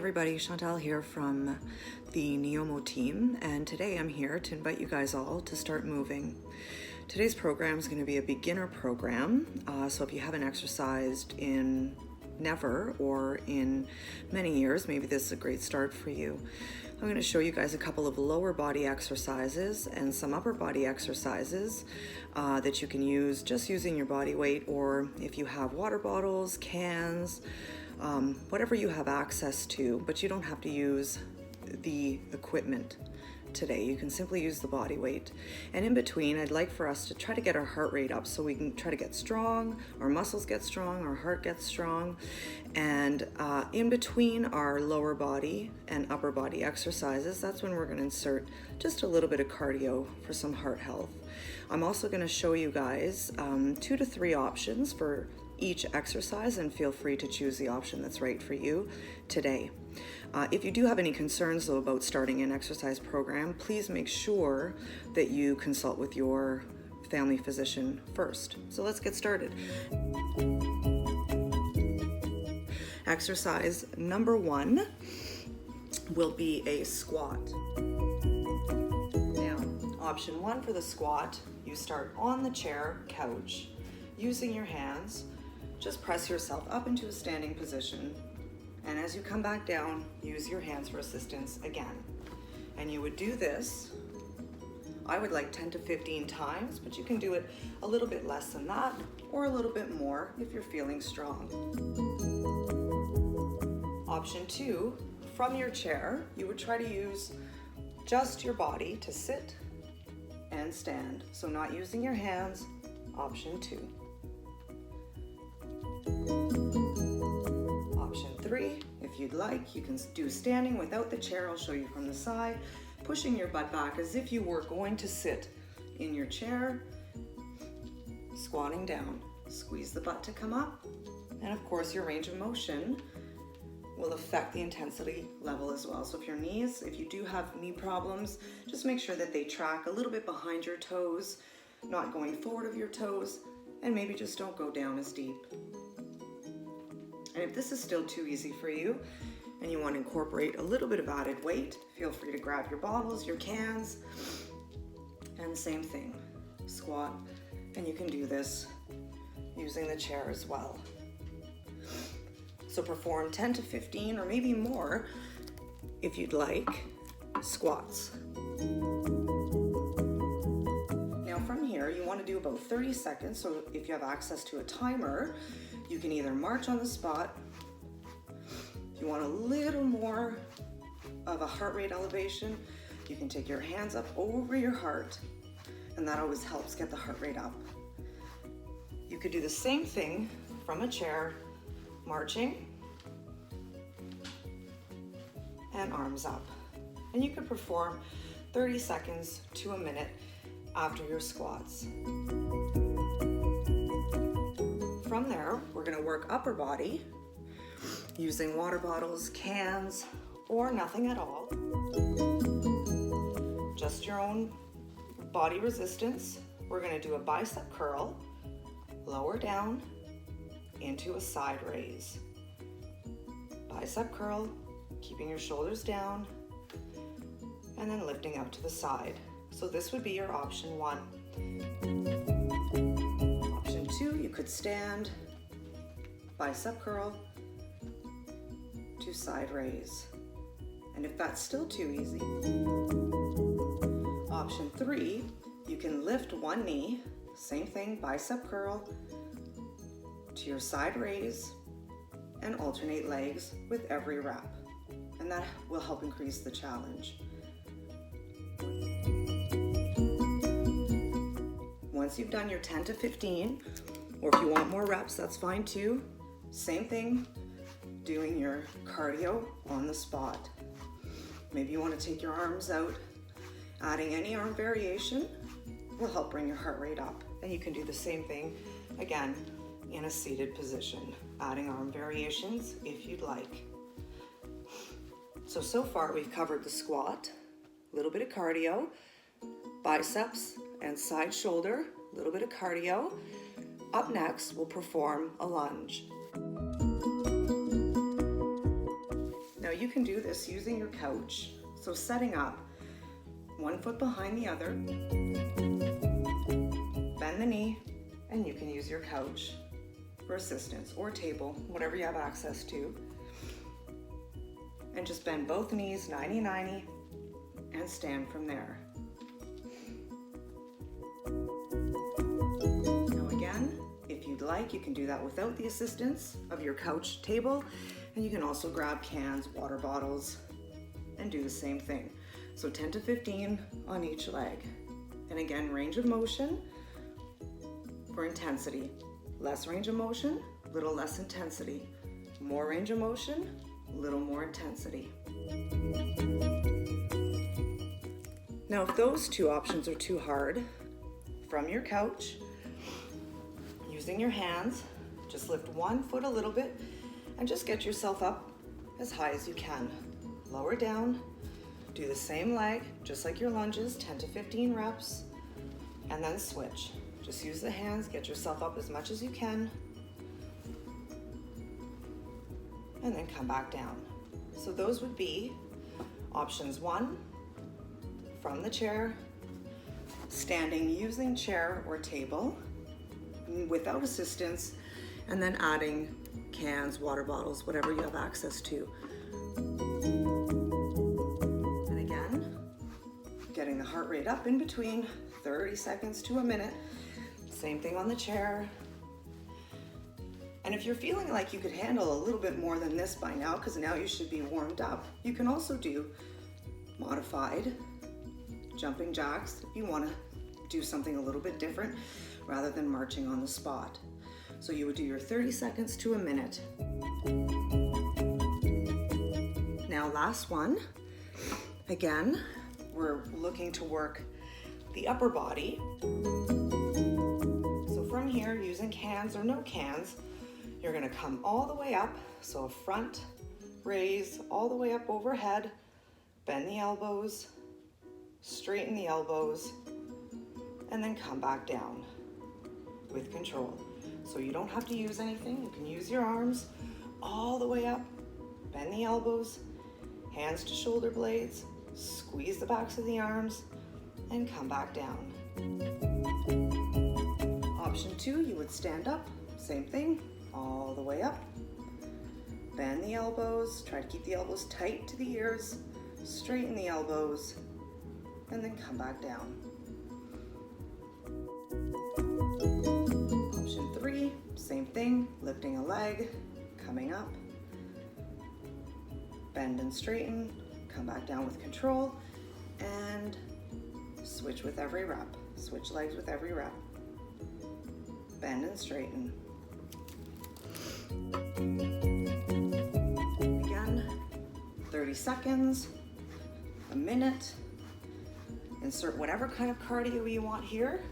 everybody, Chantal here from the Neomo team, and today I'm here to invite you guys all to start moving. Today's program is going to be a beginner program, so if you haven't exercised in never or in many years, maybe this is a great start for you. I'm going to show you guys a couple of lower body exercises and some upper body exercises that you can use just using your body weight, or if you have water bottles, cans, whatever you have access to, but you don't have to use the equipment today. You can simply use the body weight. And in between, I'd like for us to try to get our heart rate up so we can try to get strong, our muscles get strong, our heart gets strong. And in between our lower body and upper body exercises, that's when we're going to insert just a little bit of cardio for some heart health. I'm also going to show you guys 2 to 3 options for each exercise, and feel free to choose the option that's right for you today. If you do have any concerns though about starting an exercise program, please make sure that you consult with your family physician first. So let's get started. Exercise number 1 will be a squat. Now, option 1 for the squat, you start on the chair, couch, using your hands. Just press yourself up into a standing position, and as you come back down, use your hands for assistance again. And you would do this, I would like 10 to 15 times, but you can do it a little bit less than that or a little bit more if you're feeling strong. Option 2, from your chair, you would try to use just your body to sit and stand. So not using your hands, option 2. Option 3, if you'd like, you can do standing without the chair. I'll show you from the side, pushing your butt back as if you were going to sit in your chair, squatting down. Squeeze the butt to come up, and of course your range of motion will affect the intensity level as well. So if you do have knee problems, just make sure that they track a little bit behind your toes, not going forward of your toes, and maybe just don't go down as deep. And if this is still too easy for you and you want to incorporate a little bit of added weight, feel free to grab your bottles, your cans, and same thing, squat, and you can do this using the chair as well. So perform 10 to 15 or maybe more if you'd like squats. Now from here, you want to do about 30 seconds. So if you have access to a timer, you can either march on the spot. If you want a little more of a heart rate elevation, you can take your hands up over your heart, and that always helps get the heart rate up. You could do the same thing from a chair, marching and arms up. And you could perform 30 seconds to a minute after your squats. From there, we're going to work upper body using water bottles, cans, or nothing at all. Just your own body resistance. We're going to do a bicep curl, lower down into a side raise. Bicep curl, keeping your shoulders down, and then lifting up to the side. So this would be your option 1. Option 2, you could stand, bicep curl to side raise. And if that's still too easy, option 3, you can lift one knee, same thing, bicep curl to your side raise, and alternate legs with every rep. And that will help increase the challenge. Once you've done your 10 to 15, or if you want more reps, that's fine too. Same thing, doing your cardio on the spot. Maybe you want to take your arms out. Adding any arm variation will help bring your heart rate up. And you can do the same thing, again, in a seated position, adding arm variations if you'd like. So far we've covered the squat, a little bit of cardio, biceps and side shoulder, a little bit of cardio. Up next, we'll perform a lunge. Now you can do this using your couch. So setting up, one foot behind the other, bend the knee, and you can use your couch for assistance or table, whatever you have access to. And just bend both knees 90-90 and stand from there. Now again, if you'd like, you can do that without the assistance of your couch table, and you can also grab cans, water bottles, and do the same thing. So 10 to 15 on each leg. And again, range of motion for intensity. Less range of motion, little less intensity. More range of motion, little more intensity. Now, if those two options are too hard, from your couch, using your hands, just lift one foot a little bit and just get yourself up as high as you can. Lower down, do the same leg, just like your lunges, 10 to 15 reps, and then switch. Just use the hands, get yourself up as much as you can, and then come back down. So those would be options 1, from the chair, standing using chair or table without assistance, and then adding cans, water bottles, whatever you have access to. And again, getting the heart rate up in between 30 seconds to a minute. Same thing on the chair. And if you're feeling like you could handle a little bit more than this by now, because now you should be warmed up, you can also do modified jumping jacks if you want to do something a little bit different rather than marching on the spot. So you would do your 30 seconds to a minute. Now last one. Again, we're looking to work the upper body. So from here, using cans or no cans, you're gonna come all the way up. So a front raise all the way up overhead, bend the elbows, straighten the elbows, and then come back down with control. So you don't have to use anything. You can use your arms all the way up, bend the elbows, hands to shoulder blades, squeeze the backs of the arms, and come back down. Option 2, you would stand up, same thing, all the way up, bend the elbows, try to keep the elbows tight to the ears, straighten the elbows, and then come back down. Option 3, same thing, lifting a leg, coming up, bend and straighten, come back down with control, and switch with every rep. Switch legs with every rep. Bend and straighten. Again, 30 seconds, a minute. Insert whatever kind of cardio you want here,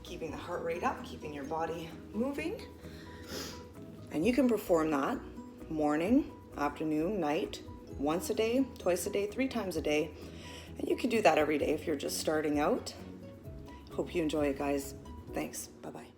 keeping the heart rate up, keeping your body moving. And you can perform that morning, afternoon, night, once a day, twice a day, 3 times a day. And you can do that every day if you're just starting out. Hope you enjoy it, guys. Thanks. Bye-bye.